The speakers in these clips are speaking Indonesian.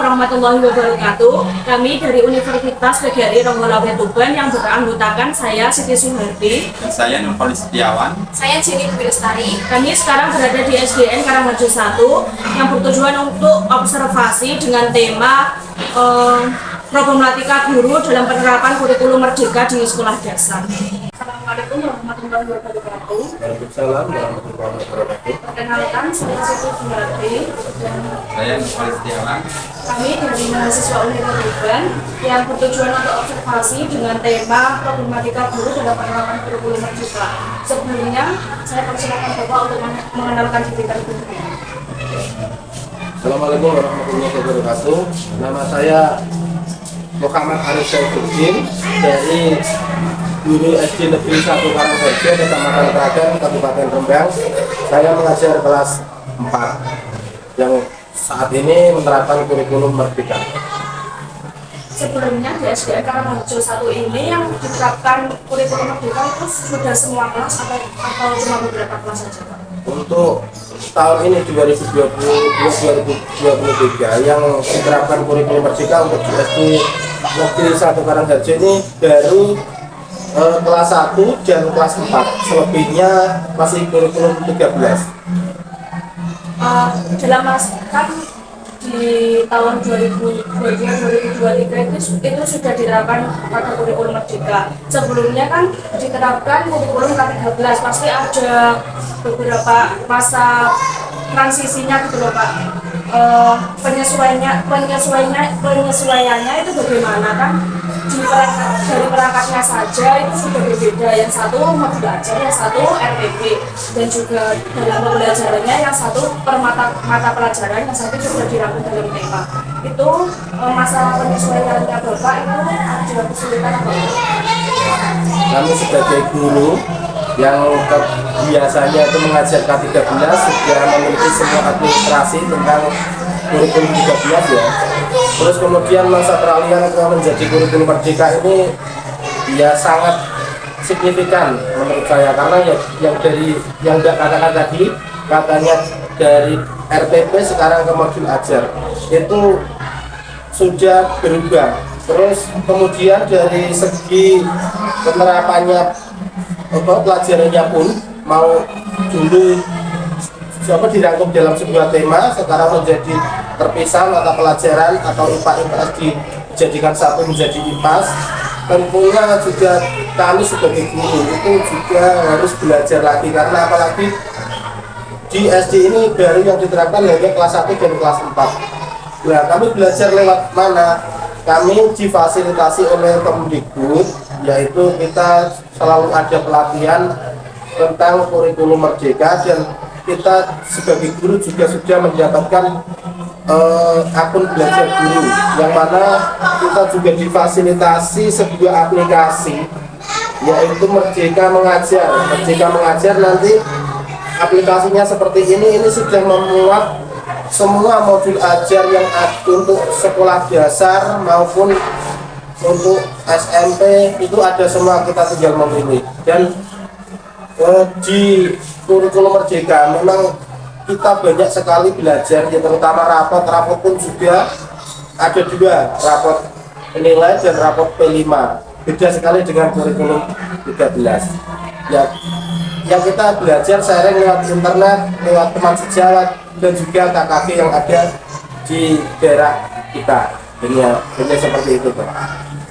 warahmatullahi wabarakatuh. Kami dari Universitas PGRI Ronggolawe Tuban yang beranggotakan saya Siti Suhardi Dan saya Nurholis Setiawan. Saya Jenny Dwi Lestari. Kami sekarang berada di SDN Karangharjo 1 yang bertujuan untuk observasi dengan tema problematika guru dalam penerapan kurikulum merdeka di sekolah dasar. Assalamualaikum warahmatullahi wabarakatuh. Waalaikumsalam warahmatullahi wabarakatuh. Perkenalkan, saya Siti Suhardi dan Saya Nurholis Setiawan. kami dari mahasiswa Universitas Tuban yang bertujuan untuk observasi dengan tema problematika guru dalam penerapan kurikulum merdeka. Sebelumnya, saya persilakan Bapak untuk mengenalkan diri terlebih. Assalamualaikum warahmatullahi wabarakatuh. Nama saya Muhammad Arif Saifuddin dari Guru SD Negeri 1 Karangharjo, Kecamatan Kragan, Kabupaten Rembang. Saya mengajar kelas 4 yang saat ini menerapkan kurikulum merdeka. Sebelumnya di SDN Karangharjo 1 ini yang diterapkan kurikulum merdeka itu sudah semua kelas atau cuma beberapa kelas saja, Pak? Untuk tahun ini 2022-2023 yang diterapkan kurikulum merdeka untuk di SD Negeri 1 Karangharjo ini baru kelas 1 dan kelas 4, selebihnya masih kurikulum 13. Dalam kan di tahun 2022-2023 itu sudah diterapkan pada kurikulum merdeka. Sebelumnya kan diterapkan kurikulum K13, pasti ada beberapa masa transisinya gitu loh, Pak. Penyesuaiannya itu bagaimana kan? Dari perangkatnya saja itu sudah berbeda. Yang satu mau belajar, yang satu RPP, dan juga dalam pembelajarannya yang satu per mata pelajaran, yang satu sudah dirangkum dalam tema. Itu masalah penyesuaiannya Bapak itu ada kesulitan apa? Kami sebagai guru yang biasanya itu mengajar K13 sudah memiliki semua administrasi tentang kurikulum 13 ya. Terus kemudian masa peralihan ke menjadi kurikulum merdeka ini ya sangat signifikan menurut saya, karena ya yang dari yang enggak katakan tadi katanya dari RPP sekarang ke modul ajar itu sudah berubah. Terus kemudian dari segi penerapannya pelajarannya pun mau dulu dirangkum dalam sebuah tema, sekarang menjadi terpisah mata pelajaran atau IPA-IPS dijadikan satu menjadi IPAS. Tentunya juga kami sebagai guru itu juga harus belajar lagi, karena apalagi di SD ini baru yang diterapkan hanya kelas 1 dan kelas 4. Nah, kami belajar lewat mana? Kami difasilitasi oleh Kemdikbud, yaitu kita selalu ada pelatihan tentang kurikulum merdeka, dan kita sebagai guru juga sudah mendapatkan akun belajar guru, yang mana kita juga difasilitasi sebuah aplikasi yaitu Merdeka Mengajar. Merdeka Mengajar nanti aplikasinya seperti ini sudah memuat semua modul ajar yang ada untuk sekolah dasar maupun untuk SMP, itu ada semua, kita tinggal memilih. Dan di kurikulum merdeka memang kita banyak sekali belajar, ya, terutama rapot pun juga ada dua, rapot penilai dan rapot P5. Beda sekali dengan kurikulum 13 ya. Yang kita belajar sharing lewat internet, lewat teman sejawat dan juga KKG yang ada di daerah kita. Hanya seperti itu, Pak.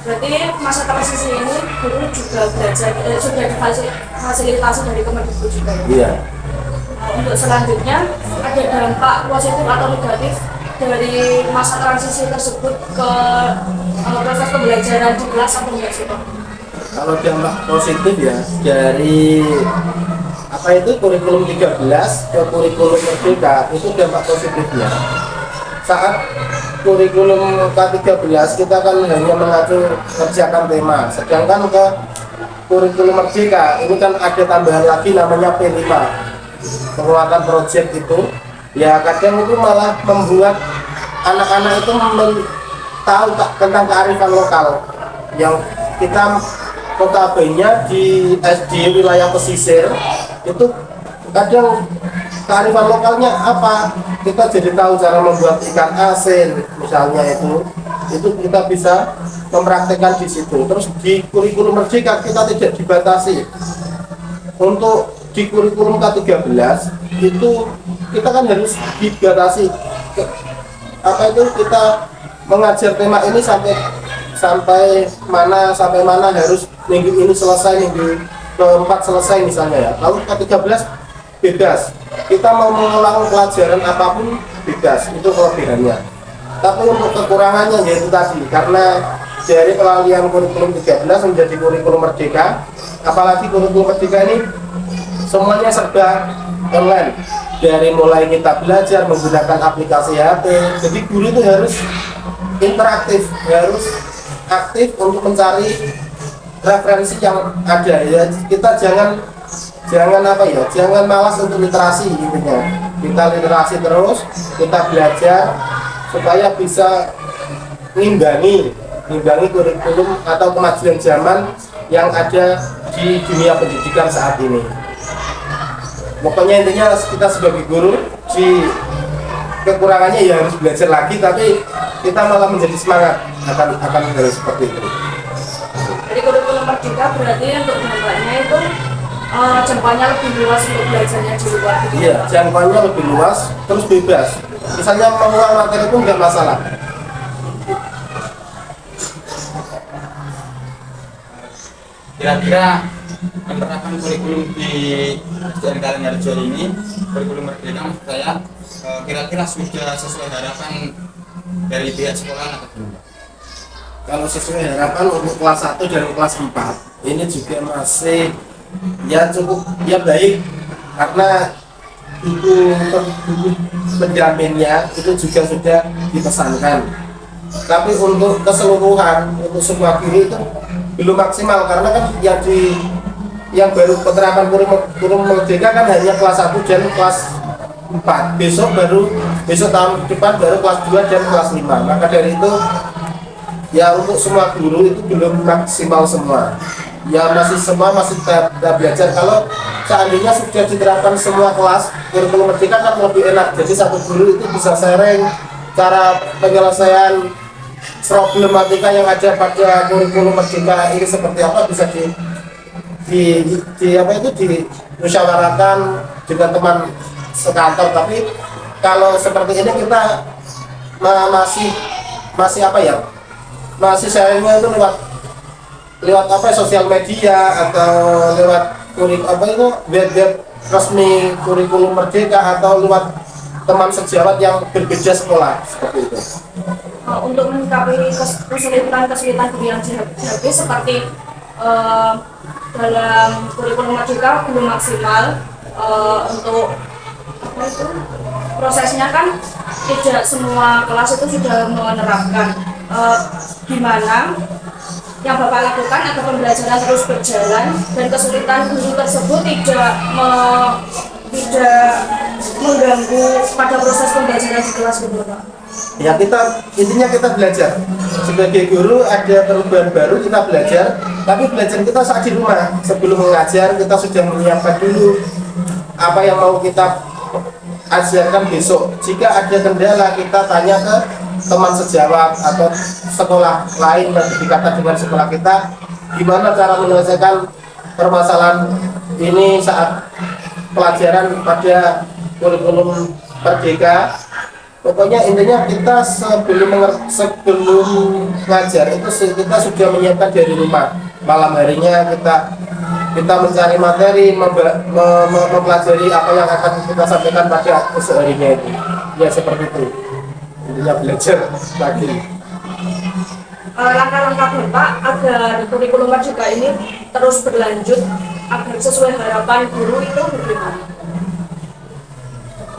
Berarti masa transisi ini guru juga belajar sudah difasilitasi dari Kemdikbud juga ya? Iya. Untuk selanjutnya ada dampak positif atau negatif dari masa transisi tersebut ke proses pembelajaran di kelas atau enggak sih, Pak? Kalau dampak positif ya dari kurikulum 13 ke kurikulum merdeka, itu dampak positifnya. Saat kurikulum K13 kita kan hanya mengacu kerjakan tema, sedangkan ke kurikulum merdeka ini kan ada tambahan lagi namanya P5, penguatan proyek itu. Ya kadang itu malah membuat anak-anak itu tahu tentang kearifan lokal yang kita notabene di SD wilayah pesisir itu kadang kearifan lokalnya apa, kita jadi tahu cara membuat ikan asin misalnya, itu kita bisa mempraktekkan di situ. Terus di kurikulum merdeka kita tidak dibatasi. Untuk di kurikulum K13 itu kita kan harus dibatasi kita mengajar tema ini sampai mana harus minggu ini selesai, minggu keempat selesai misalnya ya. Lalu K13 bebas, kita mau mengulang pelajaran apapun bebas, itu kelebihannya. Tapi untuk kekurangannya yaitu tadi, karena dari peralihan kurikulum 13 menjadi kurikulum merdeka, apalagi kurikulum merdeka ini semuanya serba online, dari mulai kita belajar menggunakan aplikasi HP. Jadi guru itu harus interaktif, harus aktif untuk mencari referensi yang ada ya. Kita jangan malas untuk literasi intinya. Kita literasi terus, kita belajar supaya bisa ngimbangi kurikulum atau kemajuan zaman yang ada di dunia pendidikan saat ini. Pokoknya intinya kita sebagai guru, di kekurangannya ya harus belajar lagi, tapi kita malah menjadi semangat akan hal seperti itu. Jadi kurikulum merdeka berarti untuk dampaknya itu jangkauannya lebih luas untuk belajarnya di luar. Iya, jangkauannya lebih luas, terus bebas. Misalnya mengulang materi pun nggak masalah. Kira-kira penerapan kurikulum di SDN Karangrejo ini, kurikulum merdeka maksud saya, kira-kira sudah sesuai harapan dari pihak sekolah atau belum? Kalau sesuai harapan untuk kelas 1 dan kelas 4 ini juga masih ya cukup ya baik, karena buku penjaminnya itu juga sudah dipesankan. Tapi untuk keseluruhan, untuk semua guru itu belum maksimal, karena kan yang baru penerapan kurikulum merdeka kan hanya kelas 1 dan kelas 4. Besok tahun depan baru kelas 2 dan kelas 5. Maka dari itu ya untuk semua guru itu belum maksimal semua. Ya masih tahap belajar. Kalau seandainya sudah diterapkan semua kelas kurikulum merdeka kan lebih enak. Jadi satu guru itu bisa sharing cara penyelesaian problematika yang ada pada kurikulum merdeka ini seperti apa, bisa dimusyawarahkan dengan teman sekantor. Tapi kalau seperti ini kita masih sharingnya itu lewat sosial media atau lewat web resmi kurikulum merdeka atau lewat teman sejawat yang berbeda sekolah seperti itu. Untuk menyikapi kesulitan guru yang dihadapi seperti dalam kurikulum merdeka belum maksimal, untuk prosesnya kan tidak semua kelas itu sudah menerapkan, gimana yang Bapak lakukan agar pembelajaran terus berjalan dan kesulitan guru tersebut tidak mengganggu pada proses pembelajaran di kelas gitu, Pak? Ya intinya kita belajar sebagai guru, ada perubahan baru kita belajar, tapi belajar kita saat di rumah. Sebelum mengajar kita sudah menyiapkan dulu apa yang mau kita ajarkan besok. Jika ada kendala kita tanya ke teman sejawat atau sekolah lain yang berdekatan dengan sekolah kita, gimana cara menyelesaikan permasalahan ini saat pelajaran pada kurikulum merdeka. Pokoknya intinya kita sebelum ngajar itu kita sudah menyiapkan dari rumah. Malam harinya kita mencari materi, mempelajari apa yang akan kita sampaikan pada esok harinya itu. Ya seperti itu. Intinya belajar lagi. Langkah-langkah Bapak agar kurikulum merdeka ini terus berlanjut agar sesuai harapan guru itu bagaimana?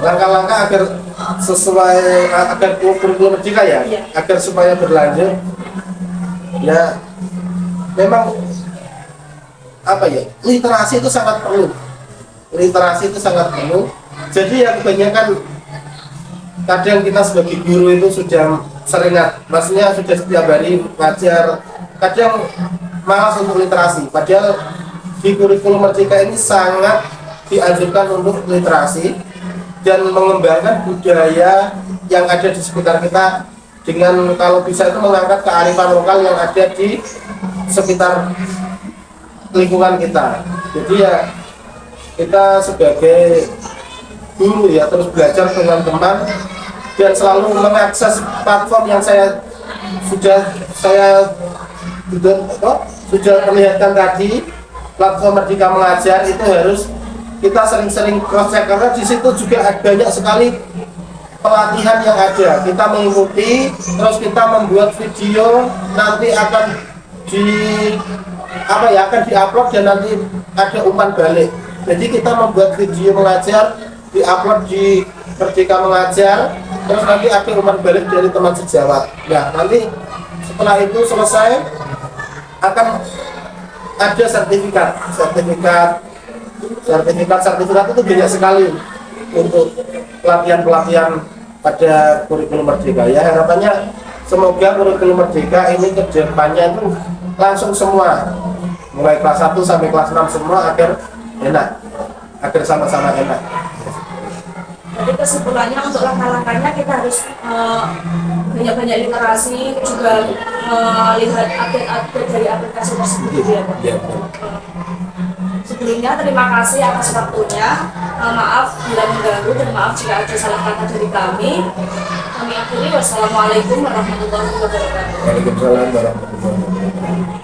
Langkah-langkah agar kurikulum merdeka ya, iya, agar supaya berlanjut ya memang literasi itu sangat perlu. Jadi ya kebanyakan kadang kita sebagai guru itu sudah maksudnya sudah setiap hari ngajar, kadang malas untuk literasi, padahal di kurikulum merdeka ini sangat dianjurkan untuk literasi. dan mengembangkan budaya yang ada di sekitar kita dengan kalau bisa itu mengangkat kearifan lokal yang ada di sekitar lingkungan kita. Jadi ya kita sebagai guru ya terus belajar dengan teman dan selalu mengakses platform yang sudah perlihatkan tadi, platform Merdeka Mengajar itu harus kita sering-sering cross check karena di situ juga banyak sekali pelatihan yang ada. Kita mengikuti, terus kita membuat video nanti akan diupload dan nanti ada umpan balik. Jadi kita membuat video mengajar, diupload di Merdeka Mengajar, terus nanti ada umpan balik dari teman sejawat. Nah nanti setelah itu selesai akan ada sertifikat itu banyak sekali untuk pelatihan pada kurikulum Merdeka ya. Harapannya semoga kurikulum Merdeka ini ke depannya itu langsung semua mulai kelas 1 sampai kelas 6 semua agar enak, agar sama-sama enak. Jadi kesimpulannya untuk langkah-langkahnya kita harus banyak-banyak literasi, juga melihat update dari aplikasi tersebut ya Pak. Ya. Sebelumnya terima kasih atas waktunya. Maaf bila mengganggu dan maaf jika ada salah kata dari kami. Kami akhiri, wassalamualaikum warahmatullahi wabarakatuh. Waalaikumsalam warahmatullahi wabarakatuh.